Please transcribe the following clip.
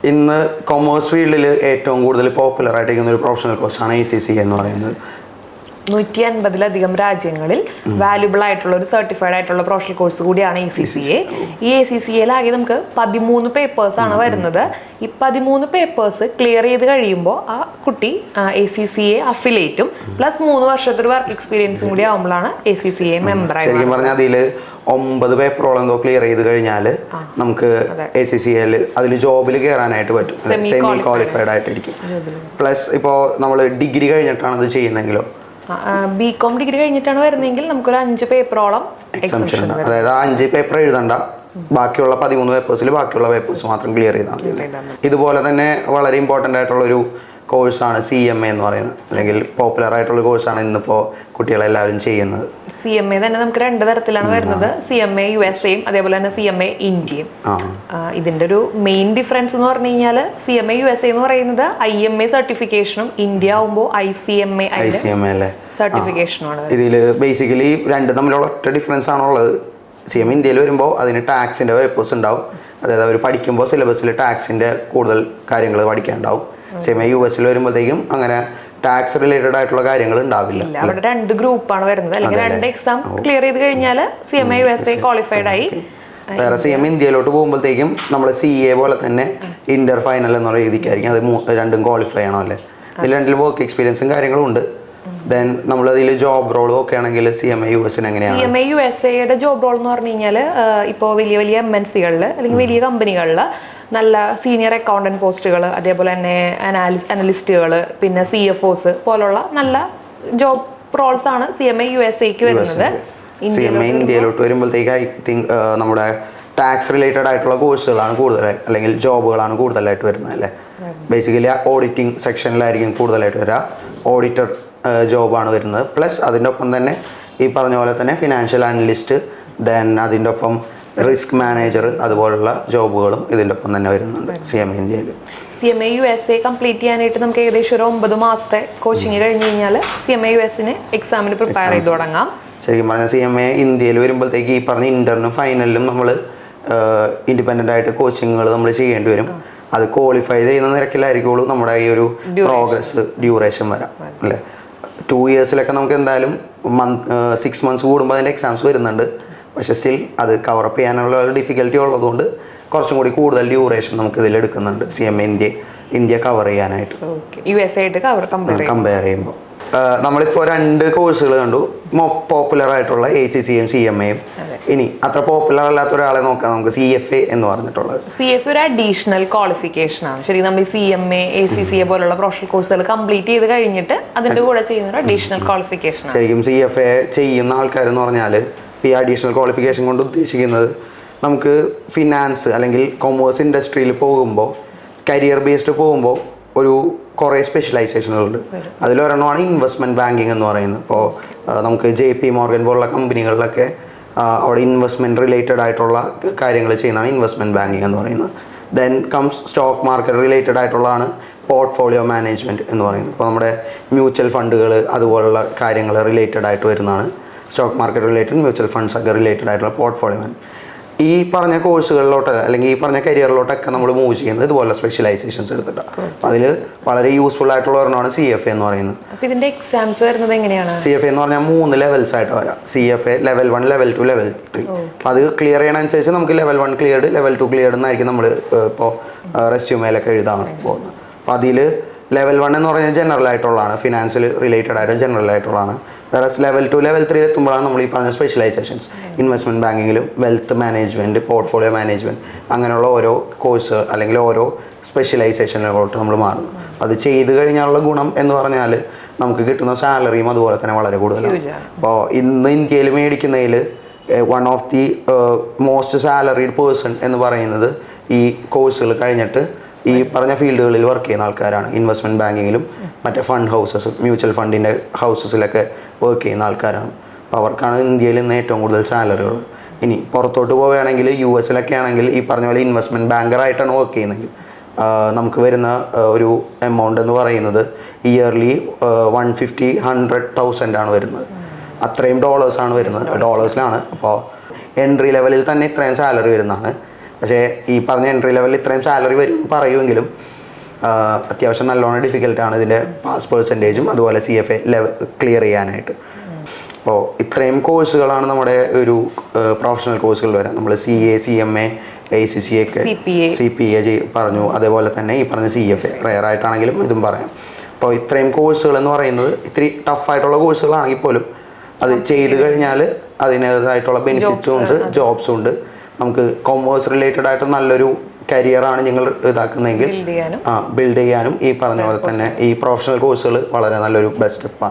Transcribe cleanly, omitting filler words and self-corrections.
ഇന്ന് കൊമേഴ്സ് ഫീൽഡിൽ ഏറ്റവും കൂടുതൽ പോപ്പുലർ ആയിട്ടിരിക്കുന്ന ഒരു പ്രൊഫഷണൽ കോഴ്സാണ് ACCA എന്ന് പറയുന്നത്. 150-ലധികം രാജ്യങ്ങളിൽ വാല്യുബിൾ ആയിട്ടുള്ള ഒരു സർട്ടിഫൈഡ് ആയിട്ടുള്ള പ്രൊഫഷണൽ കോഴ്സ് കൂടിയാണ് ACCA. ഈ ACCAയിലാകെ നമുക്ക് 13 പേപ്പേഴ്സ് ആണ് വരുന്നത്. ഈ 13 പേപ്പേഴ്സ് ക്ലിയർ ചെയ്ത് കഴിയുമ്പോൾ ആ കുട്ടി ACCA അഫിലിയേറ്റും പ്ലസ് 3 വർഷത്തെ ഒരു വർക്ക് എക്സ്പീരിയൻസും കൂടി ആവുമ്പോഴാണ് ACCA മെമ്പർ ആയി. ശരിക്കും പറഞ്ഞാൽ അതിൽ 9 പേപ്പറോളം എന്തോ ക്ലിയർ ചെയ്ത് കഴിഞ്ഞാൽ നമുക്ക് ACCAയിൽ അതിൽ ജോബിൽ കയറാനായിട്ട് പറ്റും. സെമി ക്വാളിഫൈഡ് ആയിട്ടിരിക്കും. പ്ലസ് ഇപ്പോൾ നമ്മൾ ഡിഗ്രി കഴിഞ്ഞിട്ടാണ് അത് ചെയ്യുന്നെങ്കിലോ BCom ഡിഗ്രി കഴിഞ്ഞിട്ടാണ് വരുന്നതെങ്കിൽ നമുക്കൊരു 5 പേപ്പറോളം എക്സംഷൻ ഉണ്ട്. അതായത് 5 പേപ്പർ എഴുതണ്ട, ബാക്കിയുള്ള 13 പേപ്പേഴ്സിൽ ബാക്കിയുള്ള പേപ്പേഴ്സ് മാത്രം ക്ലിയർ ചെയ്താൽ മതി. ഇതുപോലെ തന്നെ വളരെ ഇമ്പോർട്ടൻ്റ് ആയിട്ടുള്ളൊരു കോഴ്സാണ് CMA എന്ന് പറയുന്നത്, അല്ലെങ്കിൽ പോപ്പുലർ ആയിട്ടുള്ള കോഴ്സാണ് ഇന്നിപ്പോൾ കുട്ടികളെല്ലാവരും ചെയ്യുന്നത്. CMA തന്നെ നമുക്ക് 2 തരത്തിലാണ് വരുന്നത്. CMA USAയും അതേപോലെ തന്നെ CMA ഇന്ത്യയും. ഇതിന്റെ ഒരു മെയിൻ ഡിഫറൻസ് എന്ന് പറഞ്ഞു കഴിഞ്ഞാൽ CMA USA എന്ന് പറയുന്നത് IMA സർട്ടിഫിക്കേഷനും ഇന്ത്യ ആവുമ്പോൾ ICMA സർട്ടിഫിക്കേഷനുമാണ്. ഇതിൽ ബേസിക്കലി രണ്ടും തമ്മിലുള്ള ഒറ്റ ഡിഫറൻസ് ആണുള്ളത്. CMA ഇന്ത്യയിൽ വരുമ്പോൾ അതിന് ടാക്സിന്റെ പേപ്പേഴ്സ് ഉണ്ടാവും. അതായത് അവർ പഠിക്കുമ്പോൾ സിലബസിൽ ടാക്സിന്റെ കൂടുതൽ കാര്യങ്ങൾ പഠിക്കാനുണ്ടാവും. CMA US വരുമ്പോഴത്തേക്കും അങ്ങനെ ടാക്സ് റിലേറ്റഡ് ആയിട്ടുള്ള കാര്യങ്ങൾ ഉണ്ടാവില്ല. അവിടെ 2 ഗ്രൂപ്പാണ് വരുന്നത്, അല്ലെങ്കിൽ 2 എക്സാം ക്ലിയർ ചെയ്ത് കഴിഞ്ഞാൽ CMA USA ക്വാളിഫൈഡ് ആയി. വേറെ CMA ഇന്ത്യയിലോട്ട് പോകുമ്പോഴത്തേക്കും നമ്മൾ CA പോലെ തന്നെ ഇന്റർ ഫൈനൽ എന്നുള്ള രീതിക്കായിരിക്കും. അത് രണ്ടും ക്വാളിഫൈ ചെയ്യണം അല്ലേ. ഇതിൽ രണ്ടിലും വർക്ക് എക്സ്പീരിയൻസും കാര്യങ്ങളും ഉണ്ട്. ദെൻ നമ്മളതിൽ ജോബ് റോളും ഒക്കെ ആണെങ്കിൽ CMA US എങ്ങനെയാണ്? CMA USAയുടെ ജോബ് റോൾ എന്ന് പറഞ്ഞു കഴിഞ്ഞാൽ ഇപ്പോൾ വലിയ വലിയ MNCകളിൽ അല്ലെങ്കിൽ വലിയ കമ്പനികളിൽ നല്ല സീനിയർ അക്കൗണ്ടന്റ് പോസ്റ്റുകൾ, അതേപോലെ തന്നെ അനലിസ്റ്റുകൾ, പിന്നെ CFOs പോലുള്ള നല്ല ജോബ് റോൾസ് ആണ് CMA USAക്ക് വരുന്നത്. CMA ഇന്ത്യയിലോട്ട് വരുമ്പോഴത്തേക്ക് ഐ തിങ്ക് നമ്മുടെ ടാക്സ് റിലേറ്റഡ് ആയിട്ടുള്ള കോഴ്സുകളാണ് കൂടുതലായിട്ട്, അല്ലെങ്കിൽ ജോബുകളാണ് കൂടുതലായിട്ട് വരുന്നത് അല്ലേ. ബേസിക്കലി ഓഡിറ്റിംഗ് സെക്ഷനിലായിരിക്കും കൂടുതലായിട്ട് വരിക. ഓഡിറ്റർ ജോബാണ് വരുന്നത്. പ്ലസ് അതിൻ്റെ ഒപ്പം തന്നെ ഈ പറഞ്ഞ പോലെ തന്നെ ഫിനാൻഷ്യൽ അനലിസ്റ്റ്, ദെൻ അതിൻ്റെ ഒപ്പം റിസ്ക് മാനേജർ, അതുപോലുള്ള ജോബുകളും ഇതിൻ്റെ ഒപ്പം തന്നെ വരുന്നുണ്ട് CMA ഇന്ത്യയിൽ. CMA USA കംപ്ലീറ്റ് ചെയ്യാനായിട്ട് നമുക്ക് ഏകദേശം ഒരു 9 മാസത്തെ കോച്ചിങ് കഴിഞ്ഞ് കഴിഞ്ഞാൽ CMA USന് എക്സാമിന് പ്രിപ്പയർ ചെയ്ത് തുടങ്ങാം. ശരിക്കും പറഞ്ഞാൽ CMA ഇന്ത്യയിൽ വരുമ്പോഴത്തേക്ക് ഈ പറഞ്ഞ ഇന്ററിനും ഫൈനലിലും നമ്മൾ ഇൻഡിപെൻഡൻ്റ് ആയിട്ട് കോച്ചിങ്ങുകൾ നമ്മൾ ചെയ്യേണ്ടി വരും. അത് ക്വാളിഫൈ ചെയ്യുന്ന നിരക്കിലായിരിക്കുള്ളൂ നമ്മുടെ ഈ ഒരു പ്രോഗ്രസ് ഡ്യൂറേഷൻ വരാം അല്ലേ. 2 ഇയേഴ്സിലൊക്കെ നമുക്ക് എന്തായാലും 6 മന്ത്സ് കൂടുമ്പോൾ അതിൻ്റെ എക്സാംസ് വരുന്നുണ്ട്. പക്ഷേ സ്റ്റിൽ അത് കവറപ്പ് ചെയ്യാനുള്ള ഒരു ഡിഫിക്കൽറ്റി ഉള്ളതുകൊണ്ട് കുറച്ചും കൂടി കൂടുതൽ ഡ്യൂറേഷൻ നമുക്ക് ഇതിൽ എടുക്കുന്നുണ്ട് CMA ഇന്ത്യ കവർ ചെയ്യാനായിട്ട് കമ്പയർ ചെയ്യുമ്പോൾ. നമ്മളിപ്പോൾ 2 കോഴ്സുകൾ കണ്ടു, പോപ്പുലർ ആയിട്ടുള്ള ACCAയും CMAയും. ഇനി അത്ര പോപ്പുലർ അല്ലാത്ത ഒരാളെ നോക്കാം നമുക്ക്, CFA എന്ന് പറഞ്ഞിട്ടുള്ളത്. CFA ഒരു അഡീഷണൽ ക്വാളിഫിക്കേഷൻ ആണ്. ശരി, നമ്മൾ CMA ACCA പോലുള്ള പ്രൊഫഷണൽ കോഴ്സുകൾ കംപ്ലീറ്റ് ചെയ്ത് കഴിഞ്ഞിട്ട് അതിന്റെ കൂടെ ചെയ്യുന്ന ഒരു അഡീഷണൽ ക്വാളിഫിക്കേഷൻ. ശരിക്കും CFA ചെയ്യുന്ന ആൾക്കാരെന്ന് പറഞ്ഞാൽ ഈ അഡീഷണൽ ക്വാളിഫിക്കേഷൻ കൊണ്ട് ഉദ്ദേശിക്കുന്നത് നമുക്ക് ഫിനാൻസ് അല്ലെങ്കിൽ കൊമേഴ്സ് ഇൻഡസ്ട്രിയിൽ പോകുമ്പോൾ, കരിയർ ബേസ്ഡ് പോകുമ്പോൾ ഒരു കുറേ സ്പെഷ്യലൈസേഷനുകളുണ്ട്. അതിലൊരെണ്ണമാണ് ഇൻവെസ്റ്റ്മെൻറ്റ് ബാങ്കിങ് എന്ന് പറയുന്നത്. ഇപ്പോൾ നമുക്ക് JP Morgan പോലുള്ള കമ്പനികളിലൊക്കെ അവിടെ ഇൻവെസ്റ്റ്മെൻറ്റ് റിലേറ്റഡ് ആയിട്ടുള്ള കാര്യങ്ങൾ ചെയ്യുന്നതാണ് ഇൻവെസ്റ്റ്മെൻറ്റ് ബാങ്കിങ് എന്ന് പറയുന്നത്. Then comes stock market related ആയിട്ടുള്ളതാണ് പോർട്ട്ഫോളിയോ മാനേജ്മെൻറ്റ് എന്ന് പറയുന്നത്. ഇപ്പോൾ നമ്മുടെ മ്യൂച്വൽ ഫണ്ടുകൾ അതുപോലുള്ള കാര്യങ്ങൾ റിലേറ്റഡ് ആയിട്ട് വരുന്നതാണ് stock market related, mutual funds ഒക്കെ റിലേറ്റഡ് ആയിട്ടുള്ള പോർട്ട്ഫോളിയോ മാനേജ്മെൻറ്റ്. ഈ പറഞ്ഞ കോഴ്സുകളിലോട്ട് അല്ലെങ്കിൽ ഈ പറഞ്ഞ കരിയറിലോട്ടൊക്കെ നമ്മൾ മൂവ് ചെയ്യുന്നത് ഇതുപോലെ സ്പെഷ്യലൈസേഷൻസ് എടുത്തിട്ടാണ്. അപ്പോൾ അതിൽ വളരെ യൂസ്ഫുൾ ആയിട്ടുള്ള ഒരെണ്ണമാണ് CFA എന്ന് പറയുന്നത്. ഇതിന്റെ എക്സാംസ് വരുന്നത് എങ്ങനെയാണ്? CFA എന്ന് പറഞ്ഞാൽ 3 ലെവൽസ് ആയിട്ട് വരാം. CFA level 1, level 2, level 3. അപ്പോൾ അത് ക്ലിയർ ചെയ്യണനുസരിച്ച് നമുക്ക് ലെവൽ 1 ക്ലിയർഡ്, ലെവൽ 2 ക്ലിയർഡ് എന്നായിരിക്കും നമ്മൾ ഇപ്പോൾ റെസ്യൂമേലൊക്കെ എഴുതാൻ പോകുന്നത്. അപ്പോൾ അതിൽ ലെവൽ 1 എന്ന് പറഞ്ഞാൽ ജനറൽ ആയിട്ടുള്ളതാണ്, ഫിനാൻഷ്യൽ റിലേറ്റഡ് ആയിട്ട് ജനറൽ ആയിട്ടുള്ളതാണ്. വേറെ ലെവൽ 2, ലെവൽ 3 എത്തുമ്പോഴാണ് നമ്മൾ ഈ പറഞ്ഞ സ്പെഷ്യലൈസേഷൻസ് ഇൻവെസ്റ്റ്മെൻറ്റ് ബാങ്കിങ്ങിലും വെൽത്ത് മാനേജ്മെൻറ്റ്, പോർട്ട്ഫോളിയോ മാനേജ്മെൻറ്റ് അങ്ങനെയുള്ള ഓരോ കോഴ്സ് അല്ലെങ്കിൽ ഓരോ സ്പെഷ്യലൈസേഷനിലോട്ട് നമ്മൾ മാറുന്നു. അത് ചെയ്ത് കഴിഞ്ഞാലുള്ള ഗുണം എന്ന് പറഞ്ഞാൽ നമുക്ക് കിട്ടുന്ന സാലറിയും അതുപോലെ തന്നെ വളരെ കൂടുതലാണ്. അപ്പോൾ ഇന്ന് ഇന്ത്യയിൽ മേടിക്കുന്നതിൽ one of the most salaried person എന്ന് പറയുന്നത് ഈ കോഴ്സുകൾ കഴിഞ്ഞിട്ട് ഈ പറഞ്ഞ ഫീൽഡുകളിൽ വർക്ക് ചെയ്യുന്ന ആൾക്കാരാണ്. ഇൻവെസ്റ്റ്മെൻറ്റ് ബാങ്കിങ്ങിലും മറ്റേ ഫണ്ട് ഹൗസസ്, മ്യൂച്വൽ ഫണ്ടിൻ്റെ ഹൗസസിലൊക്കെ വർക്ക് ചെയ്യുന്ന ആൾക്കാരാണ്. അപ്പോൾ അവർക്കാണ് ഇന്ത്യയിൽ ഇന്ന് ഏറ്റവും കൂടുതൽ സാലറികൾ. ഇനി പുറത്തോട്ട് പോവുകയാണെങ്കിൽ US ആണെങ്കിൽ ഈ പറഞ്ഞ പോലെ ഇൻവെസ്റ്റ്മെൻറ്റ് ബാങ്കറായിട്ടാണ് വർക്ക് ചെയ്യുന്നതെങ്കിൽ നമുക്ക് വരുന്ന ഒരു എമൗണ്ട് എന്ന് പറയുന്നത് ഇയർലി 150,000-100,000 ആണ് വരുന്നത്. അത്രയും ഡോളേഴ്സാണ് വരുന്നത്, ഡോളേഴ്സിലാണ്. അപ്പോൾ എൻട്രി ലെവലിൽ തന്നെ ഇത്രയും സാലറി വരുന്നതാണ്. പക്ഷേ ഈ പറഞ്ഞ എൻട്രി ലെവലിൽ ഇത്രയും സാലറി വരും പറയുമെങ്കിലും അത്യാവശ്യം നല്ലോണം ഡിഫിക്കൽട്ടാണ് ഇതിൻ്റെ പാസ് പെർസെൻറ്റേജും അതുപോലെ CFA ക്ലിയർ ചെയ്യാനായിട്ട്. അപ്പോൾ ഇത്രയും കോഴ്സുകളാണ് നമ്മുടെ ഒരു പ്രൊഫഷണൽ കോഴ്സുകൾ വരാം. നമ്മൾ CA CMA ACCA ഒക്കെ CPA പറഞ്ഞു, അതേപോലെ തന്നെ ഈ പറഞ്ഞ CFA റെയർ ആയിട്ടാണെങ്കിലും ഇതും പറയാം. അപ്പോൾ ഇത്രയും കോഴ്സുകൾ എന്ന് പറയുന്നത് ഇത്തിരി ടഫായിട്ടുള്ള കോഴ്സുകളാണെങ്കിൽ പോലും അത് ചെയ്ത് കഴിഞ്ഞാൽ അതിനേതായിട്ടുള്ള ബെനിഫിറ്റ്സും ഉണ്ട്, ജോബ്സും ഉണ്ട്. നമുക്ക് കൊമേഴ്സ് റിലേറ്റഡ് ആയിട്ട് നല്ലൊരു കരിയറാണ് നിങ്ങൾ ഇതാക്കുന്നതെങ്കിൽ ബിൽഡ് ചെയ്യാനും ഈ പറഞ്ഞ പോലെ തന്നെ ഈ പ്രൊഫഷണൽ കോഴ്സുകൾ വളരെ നല്ലൊരു ബെസ്റ്റ് സ്റ്റെപ്പാണ്.